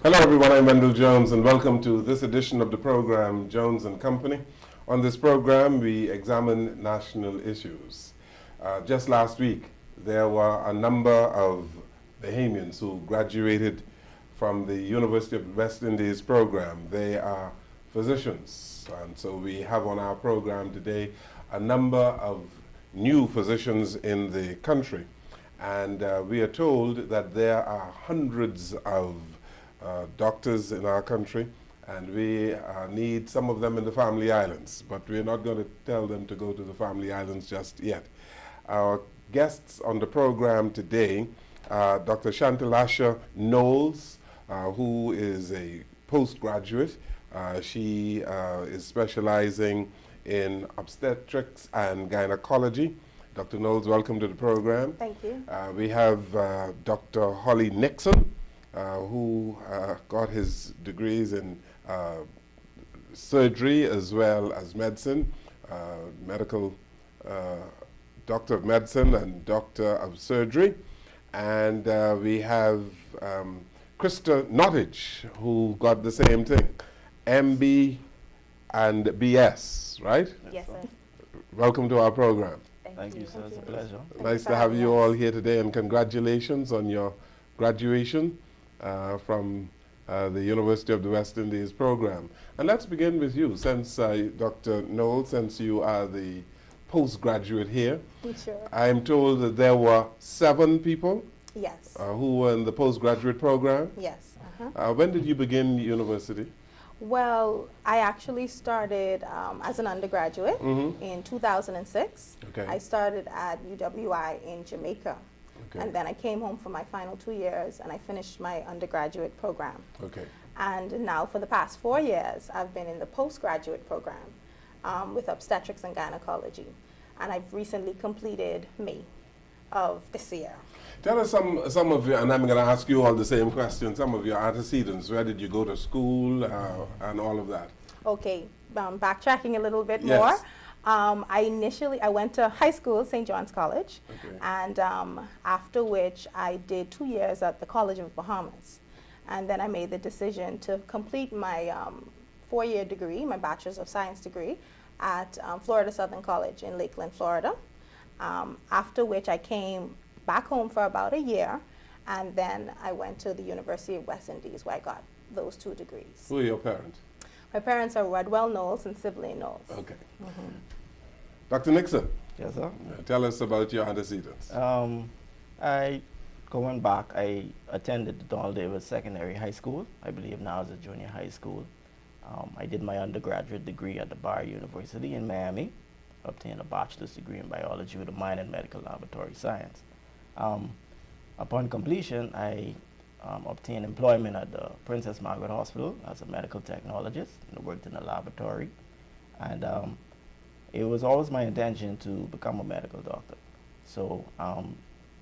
Hello everyone, I'm Wendall Jones and welcome to this edition of the program Jones and Company. On this program we examine national issues. Just last week there were a number of Bahamians who graduated from the University of the West Indies program. They are physicians, and so we have on our program today a number of new physicians in the country. And we are told that there are hundreds of doctors in our country, and we need some of them in the Family Islands, but we're not going to tell them to go to the Family Islands just yet. Our guests on the program today are Dr. Shantalasha Knowles, who is a postgraduate. She is specializing in obstetrics and gynecology. Dr. Knowles, welcome to the program. Thank you. We have Dr. Hollie Nixon, who got his degrees in surgery as well as medicine, medical doctor of medicine and doctor of surgery. And we have Krista Nottage, who got the same thing, MB and BS, right? Yes, sir. Welcome to our program. Thank you, sir. It's a pleasure. Nice to have you all here today, and congratulations on your graduation from the University of the West Indies program. And let's begin with you, since Dr. Knowles, since you are the postgraduate here. Sure. I'm told that there were 7 people Yes. who were in the postgraduate program. Yes. When did you begin university? Well, I actually started as an undergraduate in 2006. Okay. I started at UWI in Jamaica. Okay. And then I came home for my final 2 years and I finished my undergraduate program. Okay. And now for the past 4 years, I've been in the postgraduate program with obstetrics and gynecology. And I've recently completed May of this year. Tell us some of your, and I'm going to ask you all the same questions, some of your antecedents. Where did you go to school and all of that? Okay, backtracking a little bit Yes. more. I went to high school, St. John's College, Okay. and after which I did 2 years at the College of Bahamas. And then I made the decision to complete my 4-year degree, my Bachelor's of Science degree, at Florida Southern College in Lakeland, Florida. After which I came back home for about a year, and then I went to the University of West Indies where I got those 2 degrees. Who are your parents? My parents are Wendall Knowles and Sibley Knowles. Okay. Dr. Nixon, Yes, sir. tell us about your antecedents. Going back, I attended the Donald Davis Secondary High School. I believe now it's a junior high school. I did my undergraduate degree at the Bar University in Miami, obtained a bachelor's degree in biology with a minor in medical laboratory science. Upon completion, I obtained employment at the Princess Margaret Hospital as a medical technologist and worked in the laboratory. And it was always my intention to become a medical doctor. So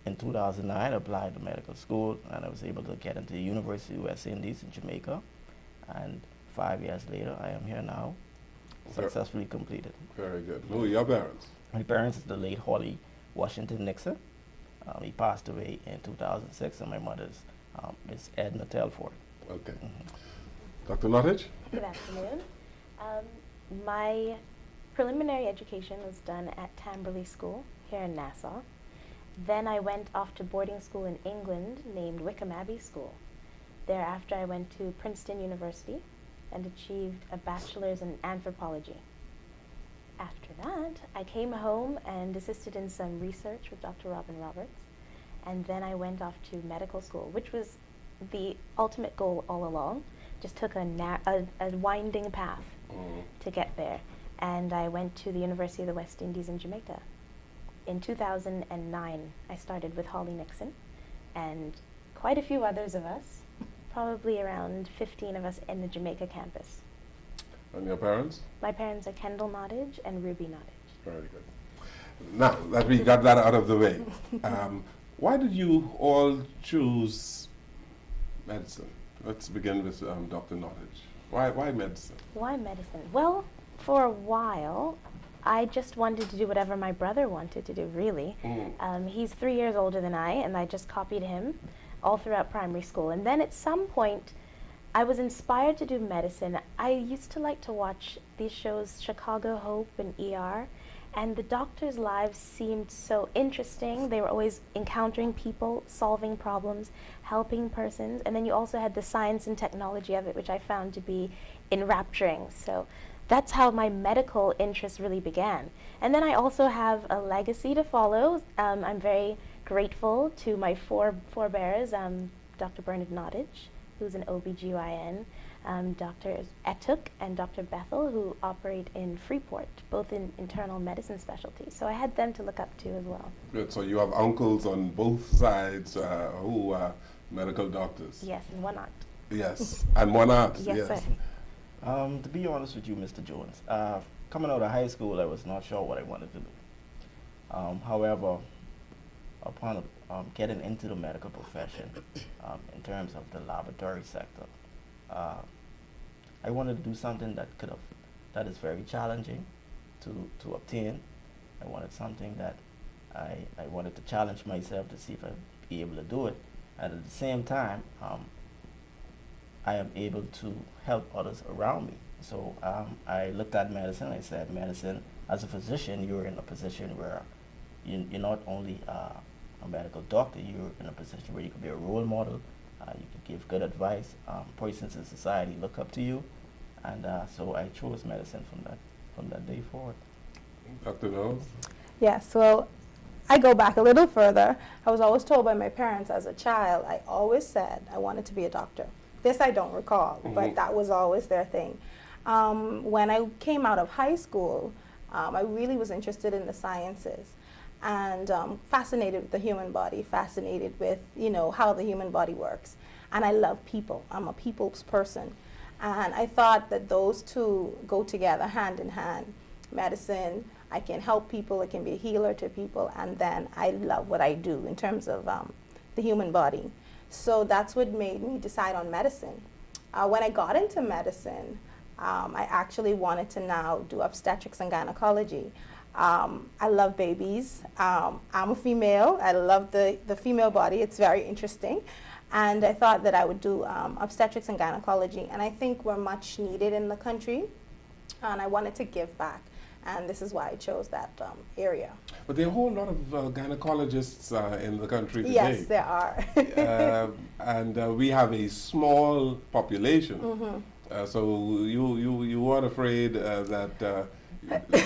in 2009, I applied to medical school and I was able to get into the University of West Indies in Jamaica. And 5 years later, I am here now, successfully completed. Very good. Who are your parents? My parents is the late Hollie Washington Nixon. He passed away in 2006, and my mother's is Edna Telford. Okay. Dr. Nottage? Good afternoon. My preliminary education was done at Tamberley School here in Nassau. Then I went off to boarding school in England named Wickham Abbey School. Thereafter I went to Princeton University and achieved a bachelor's in anthropology. After that, I came home and assisted in some research with Dr. Robin Roberts, and then I went off to medical school, which was the ultimate goal all along. Just took a winding path to get there, and I went to the University of the West Indies in Jamaica. In 2009, I started with Hollie Nixon, and quite a few others of us, probably around 15 of us in the Jamaica campus. And your parents? My parents are Kendall Nottage and Ruby Nottage. Very good. Now that we got that out of the way, why did you all choose medicine? Let's begin with Dr. Nottage. Why medicine? Why medicine? Well, for a while, I just wanted to do whatever my brother wanted to do, really. He's 3 years older than I, and I just copied him all throughout primary school. And then at some point, I was inspired to do medicine. I used to like to watch these shows, Chicago Hope and ER, and the doctors' lives seemed so interesting. They were always encountering people, solving problems, helping persons, and then you also had the science and technology of it, which I found to be enrapturing. So that's how my medical interest really began. And then I also have a legacy to follow. I'm very grateful to my forebears, Dr. Krista Nottage, who's an OBGYN, Dr. Etuk and Dr. Bethel, who operate in Freeport, both in internal medicine specialties. So I had them to look up to as well. Good. So you have uncles on both sides who are medical doctors. Yes, and one aunt. Yes, and one aunt. Yes, sir. To be honest with you, Mr. Jones, coming out of high school, I was not sure what I wanted to do. However, upon getting into the medical profession, in terms of the laboratory sector, I wanted to do something that is very challenging to obtain. I wanted something that I wanted to challenge myself to see if I'd be able to do it. And at the same time, I am able to help others around me. So I looked at medicine. I said, medicine, as a physician, you're in a position where you're not only a medical doctor, you're in a position where you can be a role model, you can give good advice, persons in society look up to you, and so I chose medicine from that day forward. Dr. Knowles? Yes, well, I go back a little further. I was always told by my parents as a child, I always said I wanted to be a doctor. This I don't recall, but that was always their thing. When I came out of high school, I really was interested in the sciences and fascinated with the human body, fascinated with, how the human body works. And I love people. I'm a people's person. And I thought that those two go together hand in hand. Medicine, I can help people, I can be a healer to people, and then I love what I do in terms of the human body. So that's what made me decide on medicine. When I got into medicine, I actually wanted to now do obstetrics and gynecology. I love babies. I'm a female. I love the female body. It's very interesting. And I thought that I would do obstetrics and gynecology. And I think we're much needed in the country. And I wanted to give back. And this is why I chose that area. But there are a whole lot of gynecologists in the country today. Yes, there are. And we have a small population. So you weren't afraid that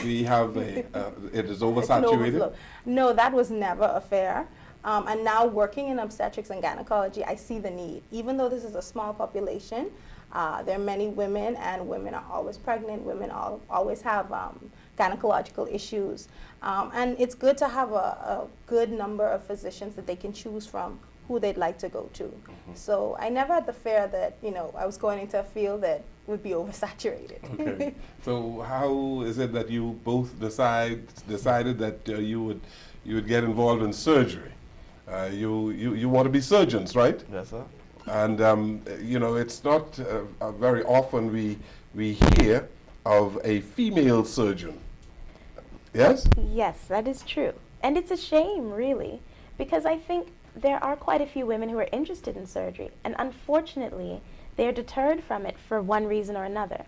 we have it is oversaturated? No, that was never a fear. And now working in obstetrics and gynecology, I see the need. Even though this is a small population, there are many women, and women are always pregnant. Women always have gynecological issues. And it's good to have a good number of physicians that they can choose from who they'd like to go to. So I never had the fear that, I was going into a field that would be oversaturated. Okay. So how is it that you both decided that you would get involved in surgery? You want to be surgeons, right? Yes, sir. And it's not very often we hear of a female surgeon. Yes? Yes, that is true. And it's a shame, really, because I think there are quite a few women who are interested in surgery, and unfortunately, they are deterred from it for one reason or another.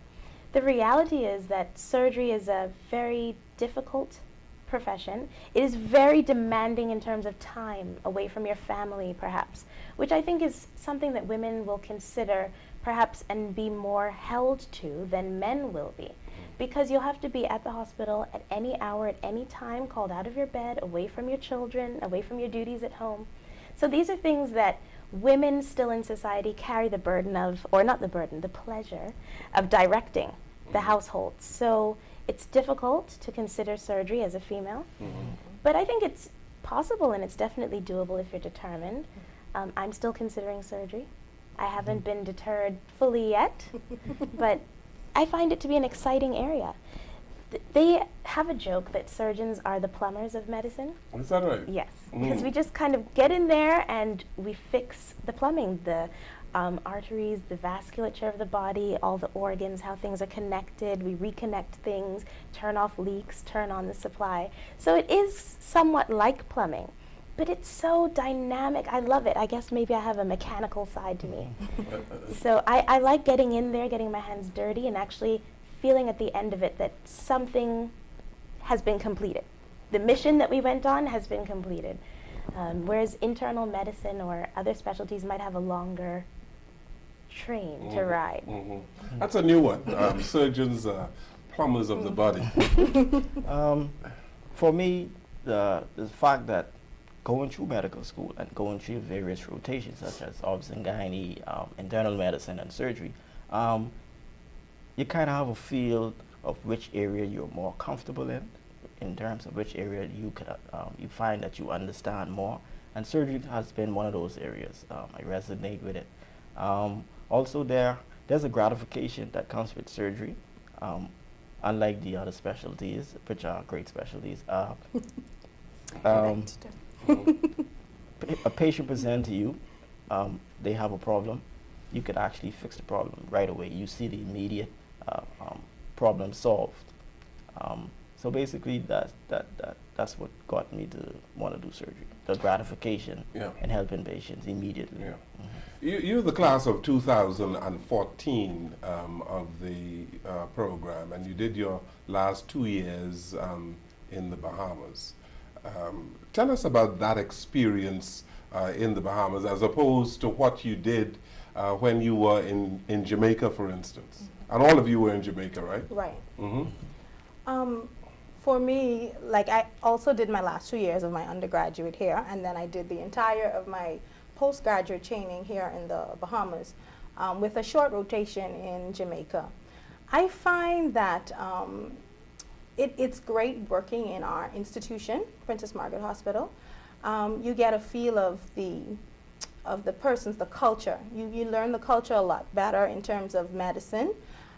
The reality is that surgery is a very difficult profession. It is very demanding in terms of time away from your family, perhaps, which I think is something that women will consider perhaps and be more held to than men will be. Because you'll have to be at the hospital at any hour, at any time, called out of your bed, away from your children, away from your duties at home. So these are things that women still in society carry the burden of, or not the burden, the pleasure of directing the household. So it's difficult to consider surgery as a female, but I think it's possible and it's definitely doable if you're determined. I'm still considering surgery. I haven't been deterred fully yet, but I find it to be an exciting area. They have a joke that surgeons are the plumbers of medicine. Is that right? Yes, because we just kind of get in there and we fix the plumbing, the arteries, the vasculature of the body, all the organs, how things are connected. We reconnect things, turn off leaks, turn on the supply. So it is somewhat like plumbing. but it's so dynamic. I love it. I guess maybe I have a mechanical side to me. So I like getting in there, getting my hands dirty, and actually feeling at the end of it that something has been completed. The mission that we went on has been completed. Whereas internal medicine or other specialties might have a longer train to ride. That's a new one. Surgeons are plumbers of the body. For me, the fact that going through medical school and going through various rotations such as obs and gynae, internal medicine and surgery, you kind of have a feel of which area you're more comfortable in terms of which area you could you find that you understand more. And surgery has been one of those areas. I resonate with it. Also, there's a gratification that comes with surgery, unlike the other specialties, which are great specialties. A patient presents to you, they have a problem, you could actually fix the problem right away. You see the immediate problem solved. So basically, that's what got me to want to do surgery. The gratification and helping patients immediately. You're the class of 2014 of the program, and you did your last 2 years in the Bahamas. Tell us about that experience in the Bahamas as opposed to what you did when you were in Jamaica, for instance. And all of you were in Jamaica, right? Right. For me, like, I also did my last 2 years of my undergraduate here, and then I did the entire of my postgraduate training here in the Bahamas with a short rotation in Jamaica. I find that it's great working in our institution, Princess Margaret Hospital. You get a feel of the persons, the culture. You learn the culture a lot better in terms of medicine,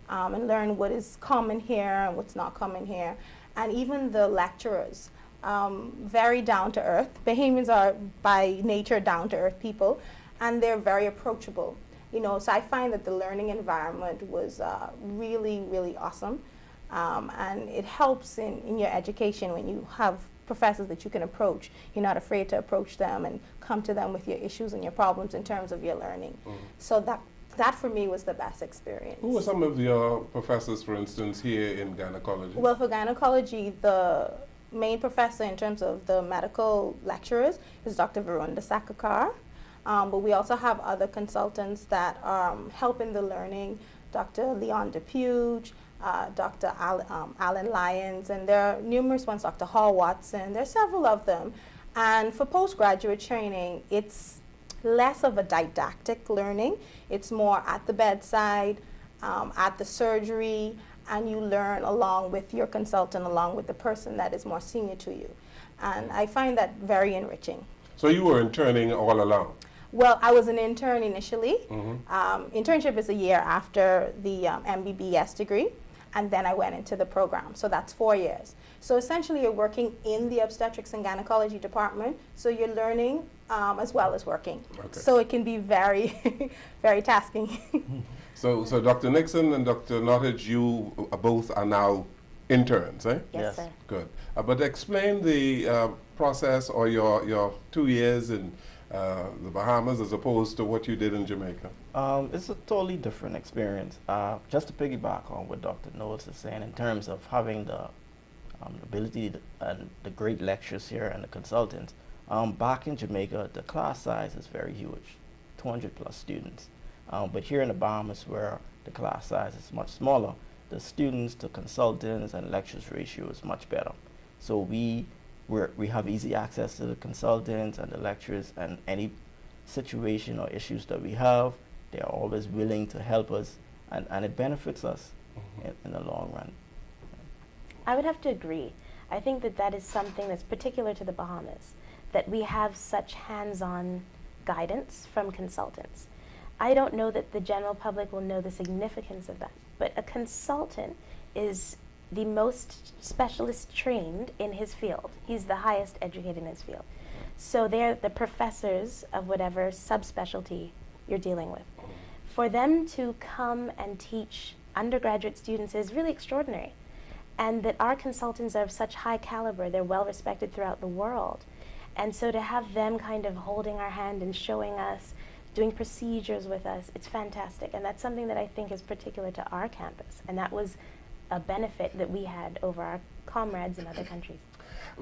and learn what is common here and what's not common here. And even the lecturers, very down to earth. Bahamians are by nature down to earth people, and they're very approachable. You know, so I find that the learning environment was really, really awesome. And it helps in your education when you have professors that you can approach. You're not afraid to approach them and come to them with your issues and your problems in terms of your learning. So that for me was the best experience. Who were some of your professors, for instance, here in gynecology? Well, for gynecology, the main professor in terms of the medical lecturers is Dr. Varunda Sakakar. But we also have other consultants that help in the learning, Dr. Leon DePuge, Dr. Alan Lyons, and there are numerous ones, Dr. Hall Watson. There are several of them. And for postgraduate training, it's less of a didactic learning. It's more at the bedside, at the surgery, and you learn along with your consultant, along with the person that is more senior to you. And I find that very enriching. So you were interning all along? Well, I was an intern initially. Internship is a year after the MBBS degree, and then I went into the program. So that's 4 years. So essentially you're working in the obstetrics and gynecology department, so you're learning as well as working. So it can be very, very tasking. So Dr. Nixon and Dr. Nottage, you both are now interns, eh? Yes, sir. Good. But explain the process or your 2 years in the Bahamas as opposed to what you did in Jamaica. It's a totally different experience. Just to piggyback on what Dr. Knowles is saying in terms of having the ability and the great lectures here and the consultants. Back in Jamaica, the class size is very huge, 200 plus students. But here in the Bahamas, where the class size is much smaller, the students to consultants and lectures ratio is much better. So we have easy access to the consultants and the lecturers, and any situation or issues that we have, they are always willing to help us, and it benefits us in the long run. I would have to agree. I think that is something that's particular to the Bahamas, that we have such hands-on guidance from consultants. I don't know that the general public will know the significance of that, but a consultant is the most specialist trained in his field. He's the highest educated in his field. So they're the professors of whatever subspecialty you're dealing with. For them to come and teach undergraduate students is really extraordinary. And that our consultants are of such high caliber, they're well respected throughout the world. And so to have them kind of holding our hand and showing us, doing procedures with us, it's fantastic. And that's something that I think is particular to our campus. And that was a benefit that we had over our comrades in other countries.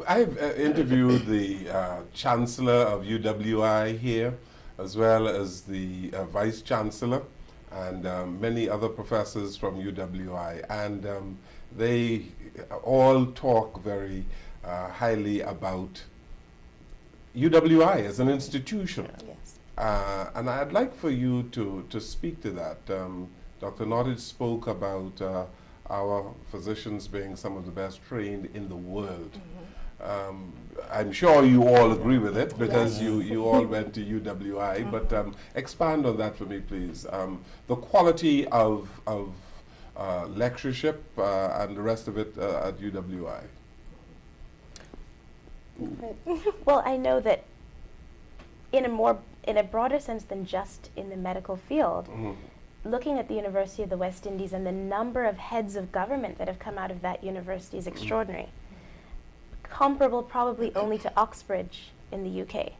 I've interviewed the Chancellor of UWI here, as well as the Vice Chancellor, and many other professors from UWI. And they all talk very highly about UWI as an institution. Yes. And I'd like for you to speak to that. Dr. Nottage spoke about our physicians being some of the best trained in the world. I'm sure you all agree with it because you all went to UWI, but expand on that for me, please. The quality of lectureship and the rest of it at UWI. Well, I know that in a broader sense than just in the medical field, looking at the University of the West Indies and the number of heads of government that have come out of that university is extraordinary. Comparable probably only to Oxbridge in the UK.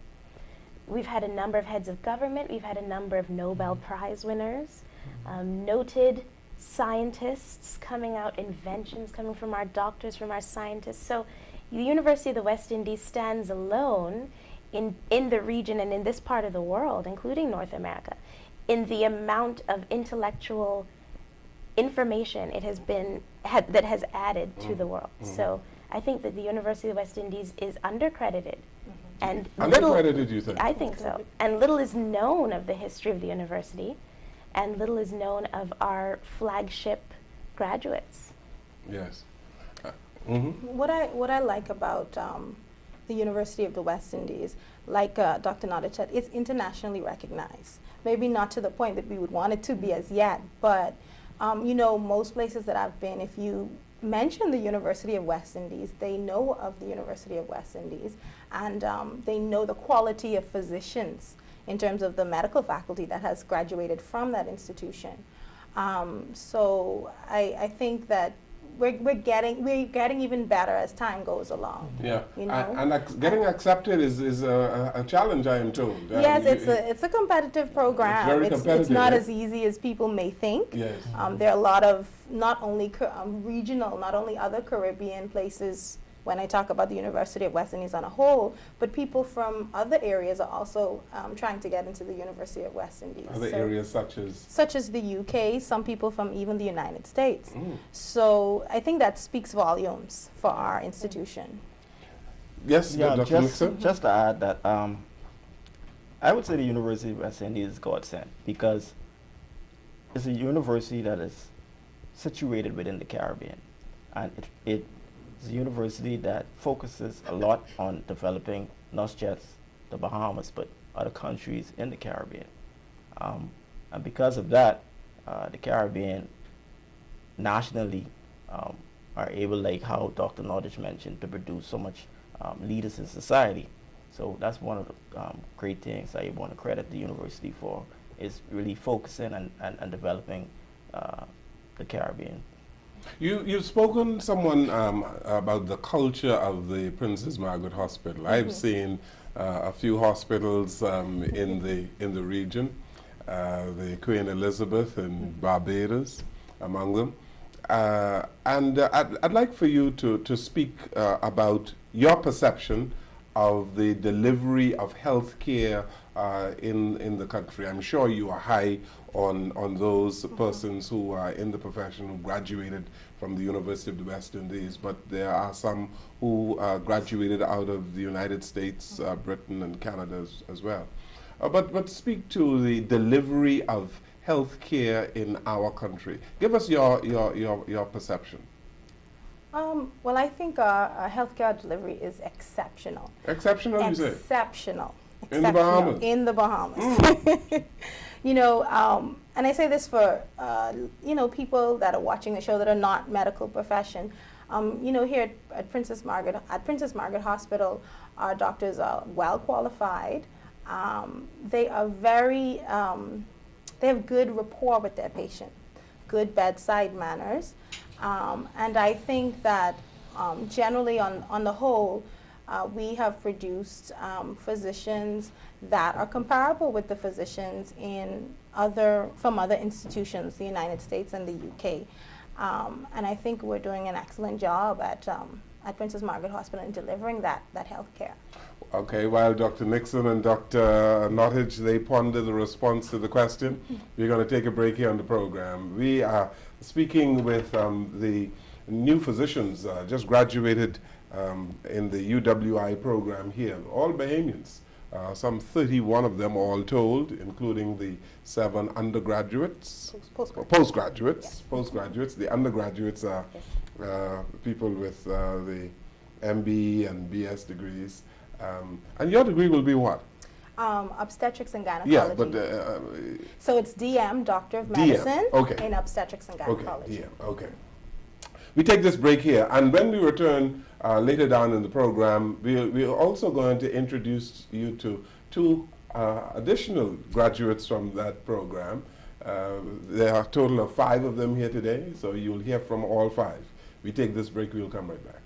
We've had a number of heads of government, we've had a number of Nobel Prize winners, noted scientists coming out, inventions coming from our doctors, from our scientists. So the University of the West Indies stands alone in the region and in this part of the world, including North America, in the amount of intellectual information it has been that has added to the world. So I think that the University of the West Indies is undercredited. And Undercredited, you think? I think so. And little is known of the history of the university, and little is known of our flagship graduates. Yes. What I like about the University of the West Indies, like Dr. Nottage said, it's internationally recognized. Maybe not to the point that we would want it to be as yet, but you know, most places that I've been, if you mention the University of West Indies, they know of the University of West Indies, and they know the quality of physicians in terms of the medical faculty that has graduated from that institution. So I think that we're getting even better as time goes along. Yeah, you know? and getting accepted is a challenge, I am told. Yes, it's a competitive program. It's very competitive. It's not as easy as people may think. Yes. There are a lot of not only regional, not only other Caribbean places, when I talk about the University of West Indies on a whole, but people from other areas are also trying to get into the University of West Indies. Other areas such as? Such as the UK, some people from even the United States. So I think that speaks volumes for our institution. Yes, Yeah, Dr. Nixon? just to add that, I would say the University of West Indies is godsend because it's a university that is situated within the Caribbean, and it's a university that focuses a lot on developing not just the Bahamas but other countries in the Caribbean, and because of that, the Caribbean nationally are able, like how Dr. Nottage mentioned, to produce so much leaders in society. So that's one of the great things I want to credit the university for, is really focusing and developing the Caribbean. You've spoken someone about the culture of the Princess Margaret Hospital. I've seen a few hospitals in the region, the Queen Elizabeth in Barbados, among them. And I'd like for you to speak about your perception of the delivery of health care in the country. I'm sure you are high on those persons who are in the profession who graduated from the University of the West Indies, but there are some who graduated out of the United States, Britain, and Canada as well. But speak to the delivery of health care in our country. Give us your perception. Well, I think our healthcare delivery is exceptional. Exceptional, you say? Exceptional. In the Bahamas? In the Bahamas. You know, and I say this for, you know, people that are watching the show that are not medical profession. You know, here at Princess Margaret Hospital, our doctors are well qualified. They are very, they have good rapport with their patient, good bedside manners. And I think that generally on the whole, we have produced physicians that are comparable with the physicians from other institutions, the United States and the UK. And I think we're doing an excellent job at Princess Margaret Hospital in delivering that health care. Okay, while Dr. Nixon and Dr. Nottage, they ponder the response to the question, we're going to take a break here on the program. We are speaking with the new physicians, just graduated in the UWI program here, all Bahamians, some 31 of them all told, including the 7 undergraduates, postgraduates. The undergraduates are people with the MB and BS degrees. And your degree will be what? Obstetrics and gynecology. Yeah, but so it's DM, Doctor of Medicine, okay, in obstetrics and gynecology. Okay, DM, okay. We take this break here, and when we return later down in the program, we're also going to introduce you to 2 additional graduates from that program. There are a total of 5 of them here today, so you'll hear from all 5. We take this break, we'll come right back.